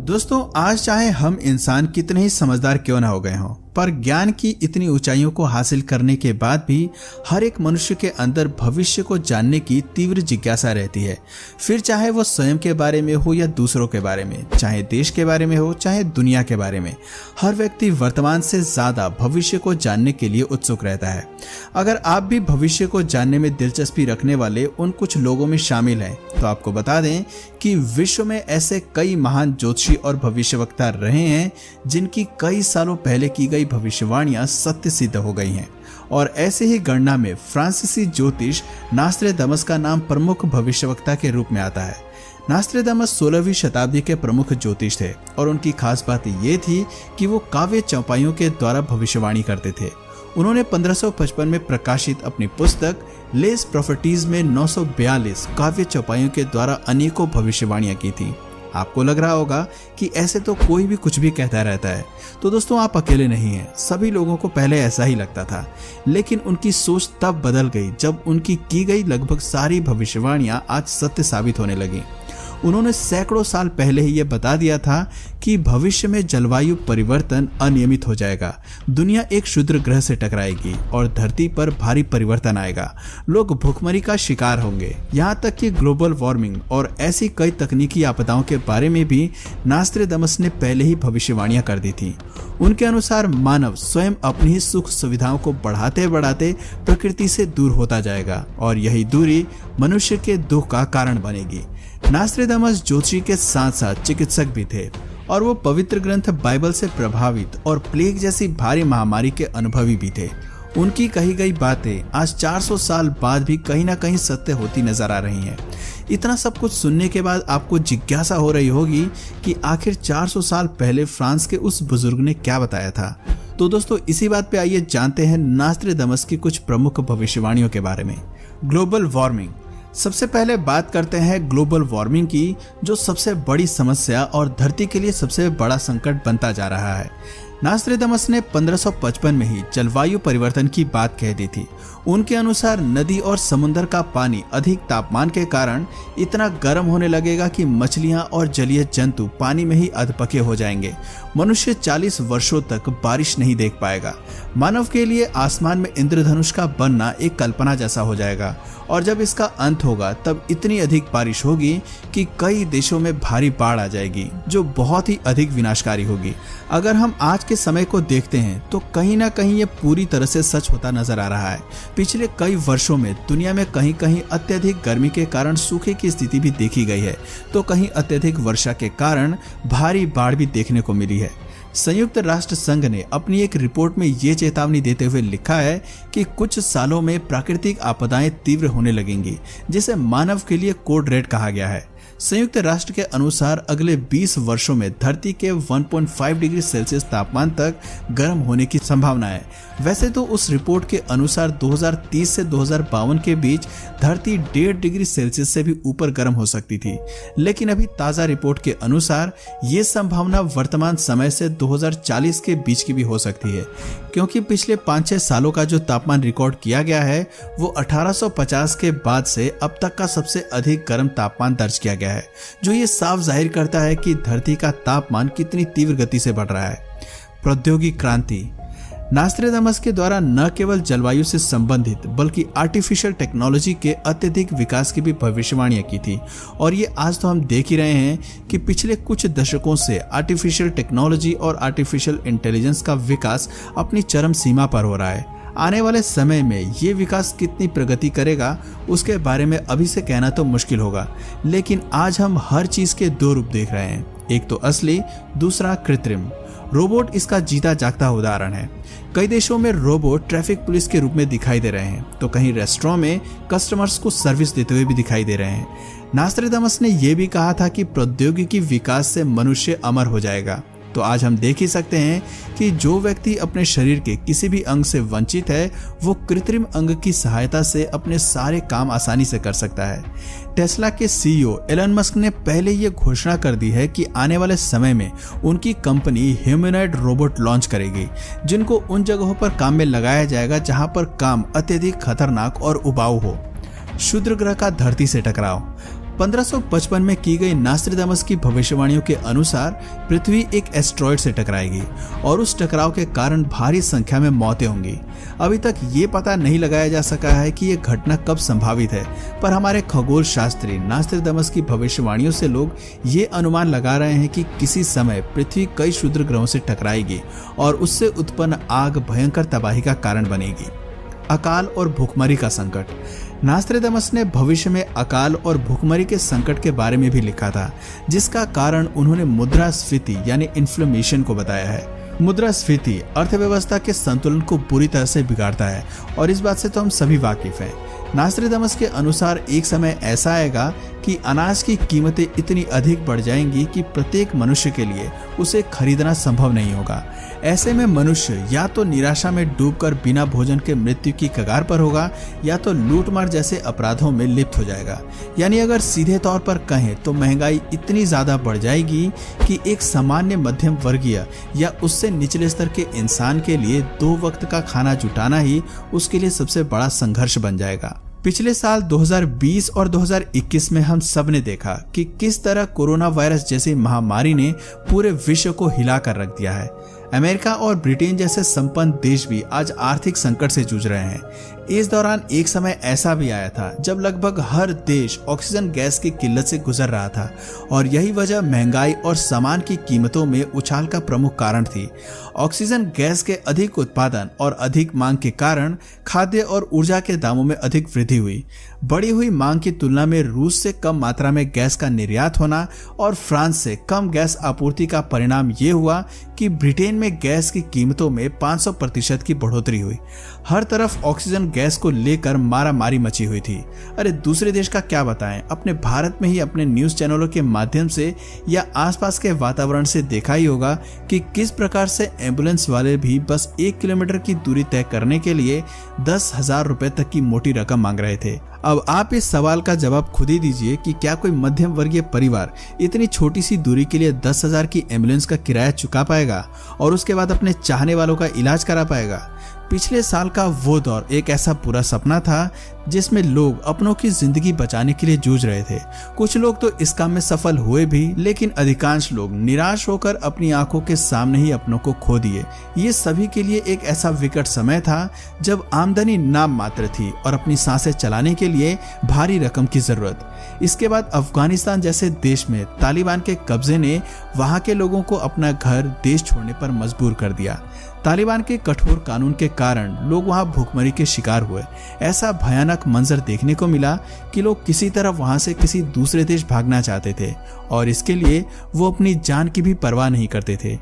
दोस्तों, आज चाहे हम इंसान कितने ही समझदार क्यों ना हो गए हों, पर ज्ञान की इतनी ऊंचाइयों को हासिल करने के बाद भी हर एक मनुष्य के अंदर भविष्य को जानने की तीव्र जिज्ञासा रहती है। फिर चाहे वो स्वयं के बारे में हो या दूसरों के बारे में, चाहे देश के बारे में हो चाहे दुनिया के बारे में, हर व्यक्ति वर्तमान से ज्यादा भविष्य को जानने के लिए उत्सुक रहता है। अगर आप भी भविष्य को जानने में दिलचस्पी रखने वाले उन कुछ लोगों में शामिल हैं, तो आपको बता दें कि विश्व में ऐसे कई महान ज्योतिषी और भविष्यवक्ता रहे हैं जिनकी कई सालों पहले की गई भविष्यवाणियां सत्य सिद्ध हो गई हैं। और ऐसे ही गणना में फ्रांसीसी ज्योतिष नास्ट्रेदामस का नाम प्रमुख भविष्यवक्ता के रूप में आता है। नास्ट्रेदामस 16वीं शताब्दी के प्रमुख ज्योतिष थे और उनकी खास बात ये थी कि वो काव्य चौपाइयों के द्वारा भविष्यवाणी करते थे। उन्होंने 1555 में प्रकाशित अपनी पुस्तक लेस प्रॉफिटीज में 942 काव्य चौपाइयों के द्वारा अनेकों भविष्यवाणियां की थी। आपको लग रहा होगा कि ऐसे तो कोई भी कुछ भी कहता रहता है, तो दोस्तों आप अकेले नहीं हैं। सभी लोगों को पहले ऐसा ही लगता था, लेकिन उनकी सोच तब बदल गई जब उनकी की गई लगभग सारी भविष्यवाणियां आज सत्य साबित होने लगी। उन्होंने सैकड़ों साल पहले ही यह बता दिया था कि भविष्य में जलवायु परिवर्तन अनियमित हो जाएगा, दुनिया एक क्षुद्र ग्रह से टकराएगी और धरती पर भारी परिवर्तन आएगा, लोग भूखमरी का शिकार होंगे, यहाँ तक कि ग्लोबल वार्मिंग और ऐसी कई तकनीकी आपदाओं के बारे में भी नास्ट्रेदामस ने पहले ही भविष्यवाणियां कर दी थी। उनके अनुसार मानव स्वयं अपनी ही सुख सुविधाओं को बढ़ाते बढ़ाते प्रकृति से दूर होता जाएगा और यही दूरी मनुष्य के दुख का कारण बनेगी। नास्ट्रेदामस ज्योतिषी के साथ साथ चिकित्सक भी थे और वो पवित्र ग्रंथ बाइबल से प्रभावित और प्लेग जैसी भारी महामारी के अनुभवी भी थे। उनकी कही गई बातें आज 400 साल बाद भी कहीं ना कहीं सत्य होती नजर आ रही हैं। इतना सब कुछ सुनने के बाद आपको जिज्ञासा हो रही होगी कि आखिर 400 साल पहले फ्रांस के उस बुजुर्ग ने क्या बताया था। तो दोस्तों, इसी बात पे आइए जानते हैं नास्ट्रेदामस की कुछ प्रमुख भविष्यवाणियों के बारे में। Global warming. सबसे पहले बात करते हैं ग्लोबल वार्मिंग की, जो सबसे बड़ी समस्या और धरती के लिए सबसे बड़ा संकट बनता जा रहा है। नास्ट्रेदामस ने 1555 में ही जलवायु परिवर्तन की बात कह दी थी। उनके अनुसार नदी और समुद्र का पानी अधिक तापमान के कारण इतना गर्म होने लगेगा कि मछलियां और जलीय जंतु पानी में ही अधपके हो जाएंगे। मनुष्य 40 वर्षों तक बारिश नहीं देख पाएगा। मानव के लिए आसमान में इंद्रधनुष का बनना एक कल्पना जैसा हो जाएगा और जब इसका अंत होगा तब इतनी अधिक बारिश होगी कि कई देशों में भारी बाढ़ आ जाएगी, जो बहुत ही अधिक विनाशकारी होगी। अगर हम आज के समय को देखते हैं तो कहीं ना कहीं ये पूरी तरह से सच होता नजर आ रहा है। पिछले कई वर्षों में दुनिया में कहीं कहीं अत्यधिक गर्मी के कारण सूखे की स्थिति भी देखी गई है, तो कहीं अत्यधिक वर्षा के कारण भारी बाढ़ भी देखने को मिली है। संयुक्त राष्ट्र संघ ने अपनी एक रिपोर्ट में ये चेतावनी देते हुए लिखा है कि कुछ सालों में प्राकृतिक आपदाएं तीव्र होने लगेंगी, जिसे मानव के लिए कोड रेड कहा गया है। संयुक्त राष्ट्र के अनुसार अगले 20 वर्षों में धरती के 1.5 डिग्री सेल्सियस तापमान तक गर्म होने की संभावना है। वैसे तो उस रिपोर्ट के अनुसार 2030 से 2052 के बीच धरती 1.5 डिग्री सेल्सियस से भी ऊपर गर्म हो सकती थी, लेकिन अभी ताजा रिपोर्ट के अनुसार ये संभावना वर्तमान समय से 2040 के बीच की भी हो सकती है, क्योंकि पिछले 5-6 सालों का जो तापमान रिकॉर्ड किया गया है वो 1850 के बाद से अब तक का सबसे अधिक गर्म तापमान दर्ज किया गया है, जो ये साफ जाहिर करता है कि धरती का तापमान कितनी तीव्र गति से बढ़ रहा है। प्रौद्योगिकी क्रांति। नास्ट्रेदामस के द्वारा न केवल जलवायु से संबंधित बल्कि आर्टिफिशियल टेक्नोलॉजी के अत्यधिक विकास की भी भविष्यवाणियां की थी और ये आज तो हम देख ही रहे हैं कि पिछले कुछ दशकों से आर्टिफिशियल टेक्नोलॉजी और आर्टिफिशियल इंटेलिजेंस का विकास अपनी चरम सीमा पर हो रहा है। आने वाले समय में ये विकास कितनी प्रगति करेगा उसके बारे में अभी से कहना तो मुश्किल होगा, लेकिन आज हम हर चीज के दो रूप देख रहे हैं, एक तो असली, दूसरा कृत्रिम। रोबोट इसका जीता जागता उदाहरण है। कई देशों में रोबोट ट्रैफिक पुलिस के रूप में दिखाई दे रहे हैं, तो कहीं रेस्टोरेंट में कस्टमर्स को सर्विस देते हुए भी दिखाई दे रहे हैं। नास्ट्रेदामस ने यह भी कहा था कि प्रौद्योगिकी विकास से मनुष्य अमर हो जाएगा, तो आज हम देख ही सकते हैं कि जो व्यक्ति अपने शरीर के किसी भी अंग से वंचित है वो कृत्रिम अंग की सहायता से अपने सारे काम आसानी से कर सकता है। टेस्ला के सीईओ एलन मस्क ने पहले ये घोषणा कर दी है कि आने वाले समय में उनकी कंपनी ह्यूमनॉइड रोबोट लॉन्च करेगी, जिनको उन जगहों पर काम में लगाया जाएगा जहां पर काम अत्यधिक खतरनाक और उबाऊ हो। क्षुद्र ग्रह का धरती से टकराव। 1555 में की गई नास्ट्राडामस की भविष्यवाणियों के अनुसार पृथ्वी एक एस्टेरॉयड से टकराएगी और उस टकराव के कारण भारी संख्या में मौतें होंगी। अभी तक ये पता नहीं लगाया जा सका है कि यह घटना कब संभावित है, पर हमारे खगोल शास्त्री नास्ट्राडामस की भविष्यवाणियों से लोग ये अनुमान लगा रहे हैं कि किसी समय पृथ्वी कई क्षुद्र ग्रहों से टकराएगी और उससे उत्पन्न आग भयंकर तबाही का कारण बनेगी। अकाल और भूखमरी का संकट। नास्ट्राडामस ने भविष्य में अकाल और भूखमरी के संकट के बारे में भी लिखा था, जिसका कारण उन्होंने मुद्रास्फीति यानी इन्फ्लेमेशन को बताया है। मुद्रास्फीति अर्थव्यवस्था के संतुलन को बुरी तरह से बिगाड़ता है और इस बात से तो हम सभी वाकिफ हैं। नास्ट्राडामस के अनुसार एक समय ऐसा आएगा कि अनाज की कीमतें इतनी अधिक बढ़ जाएंगी कि प्रत्येक मनुष्य के लिए उसे खरीदना संभव नहीं होगा। ऐसे में मनुष्य या तो निराशा में डूबकर बिना भोजन के मृत्यु की कगार पर होगा या तो लूटमार जैसे अपराधों में लिप्त हो जाएगा। यानी अगर सीधे तौर पर कहें तो महंगाई इतनी ज्यादा बढ़ जाएगी कि एक सामान्य मध्यम वर्गीय या उससे निचले स्तर के इंसान के लिए 2 वक्त का खाना जुटाना ही उसके लिए सबसे बड़ा संघर्ष बन जाएगा। पिछले साल 2020 और 2021 में हम सब ने देखा कि किस तरह कोरोना वायरस जैसी महामारी ने पूरे विश्व को हिला कर रख दिया है। अमेरिका और ब्रिटेन जैसे संपन्न देश भी आज आर्थिक संकट से जूझ रहे हैं। इस दौरान एक समय ऐसा भी आया था जब लगभग हर देश ऑक्सीजन गैस की किल्लत से गुजर रहा था और यही वजह महंगाई और सामान की कीमतों में उछाल का प्रमुख कारण थी। ऑक्सीजन गैस के अधिक उत्पादन और अधिक मांग के कारण खाद्य और ऊर्जा के दामों में अधिक वृद्धि हुई। बढ़ी हुई मांग की तुलना में रूस से कम मात्रा में गैस का निर्यात होना और फ्रांस से कम गैस आपूर्ति का परिणाम ये हुआ कि ब्रिटेन में गैस की कीमतों में 500% की बढ़ोतरी हुई। हर तरफ ऑक्सीजन गैस को लेकर मारामारी मची हुई थी। अरे दूसरे देश का क्या बताएं, अपने भारत में ही अपने न्यूज चैनलों के माध्यम से या आसपास के वातावरण से देखा ही होगा कि किस प्रकार से एम्बुलेंस वाले भी बस 1 किलोमीटर की दूरी तय करने के लिए 10,000 रुपए तक की मोटी रकम मांग रहे थे। अब आप इस सवाल का जवाब खुद ही दीजिए कि क्या कोई मध्यम वर्गीय परिवार इतनी छोटी सी दूरी के लिए 10,000 की एम्बुलेंस का किराया चुका पाएगा और उसके बाद अपने चाहने वालों का इलाज करा पाएगा। पिछले साल का वो दौर एक ऐसा पूरा सपना था जिसमें लोग अपनों की जिंदगी बचाने के लिए जूझ रहे थे। कुछ लोग तो इस काम में सफल हुए भी, लेकिन अधिकांश लोग निराश होकर अपनी आंखों के सामने ही अपनों को खो दिए। ये सभी के लिए एक ऐसा विकट समय था जब आमदनी नाम मात्र थी और अपनी सांसें चलाने के लिए भारी रकम की जरूरत। इसके बाद अफगानिस्तान जैसे देश में तालिबान के कब्जे ने वहां के लोगों को अपना घर देश छोड़ने पर मजबूर कर दिया। तालिबान के कठोर कानून के कारण लोग वहां भूखमरी के शिकार हुए। ऐसा भयानक मंजर देखने को मिला कि लोग किसी तरह वहां से किसी दूसरे देश भागना चाहते थे और इसके लिए वो अपनी जान की भी परवाह नहीं करते थे।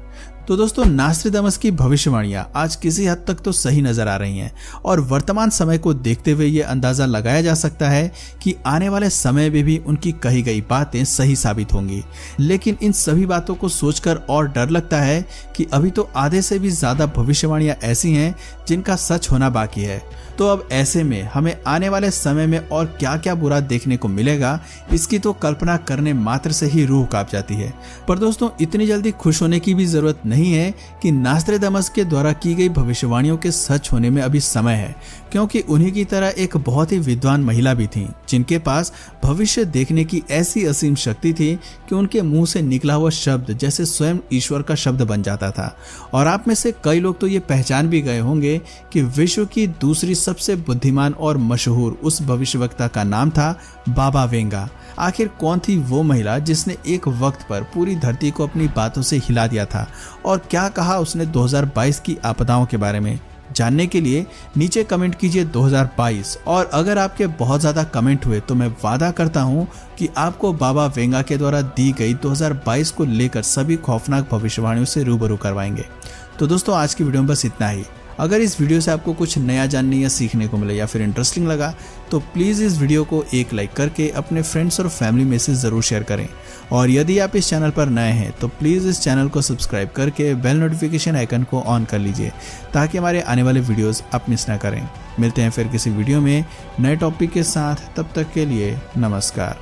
तो दोस्तों, नास्ट्राडामस की भविष्यवाणियां आज किसी हद तक तो सही नजर आ रही हैं और वर्तमान समय को देखते हुए ये अंदाजा लगाया जा सकता है कि आने वाले समय में भी उनकी कही गई बातें सही साबित होंगी। लेकिन इन सभी बातों को सोचकर और डर लगता है कि अभी तो आधे से भी ज्यादा भविष्यवाणियां ऐसी हैं जिनका सच होना बाकी है। तो अब ऐसे में हमें आने वाले समय में और क्या क्या बुरा देखने को मिलेगा, इसकी तो कल्पना करने मात्र से ही रूह कांप जाती है। पर दोस्तों, इतनी जल्दी खुश होने की भी जरूरत नहीं है कि नास्ट्राडामस के द्वारा की गई भविष्यवाणियों के सच होने में अभी समय है, क्योंकि उन्हीं की तरह एक बहुत ही विद्वान महिला भी थी जिनके पास भविष्य देखने की ऐसी असीम शक्ति थी कि उनके मुंह से निकला हुआ शब्द जैसे स्वयं ईश्वर का शब्द बन जाता था। और आप में से कई लोग तो ये पहचान भी गए होंगे कि विश्व की दूसरी सबसे बुद्धिमान और मशहूर उस भविष्यवक्ता का नाम था बाबा वेंगा। आखिर कौन थी वो महिला जिसने एक वक्त पर पूरी धरती को अपनी बातों से हिला दिया था और क्या कहा उसने 2022 की आपदाओं के बारे में? जानने के लिए नीचे कमेंट कीजिए 2022, और अगर आपके बहुत ज्यादा कमेंट हुए तो मैं वादा करता हूं कि आपको बाबा वेंगा के द्वारा दी गई 2022 को लेकर सभी खौफनाक भविष्यवाणियों से रूबरू करवाएंगे। तो दोस्तों, आज की वीडियो में बस इतना ही। अगर इस वीडियो से आपको कुछ नया जानने या सीखने को मिले या फिर इंटरेस्टिंग लगा तो प्लीज़ इस वीडियो को एक लाइक करके अपने फ्रेंड्स और फैमिली में से ज़रूर शेयर करें। और यदि आप इस चैनल पर नए हैं तो प्लीज़ इस चैनल को सब्सक्राइब करके बेल नोटिफिकेशन आइकन को ऑन कर लीजिए ताकि हमारे आने वाले वीडियोस आप मिस ना करें। मिलते हैं फिर किसी वीडियो में नए टॉपिक के साथ, तब तक के लिए नमस्कार।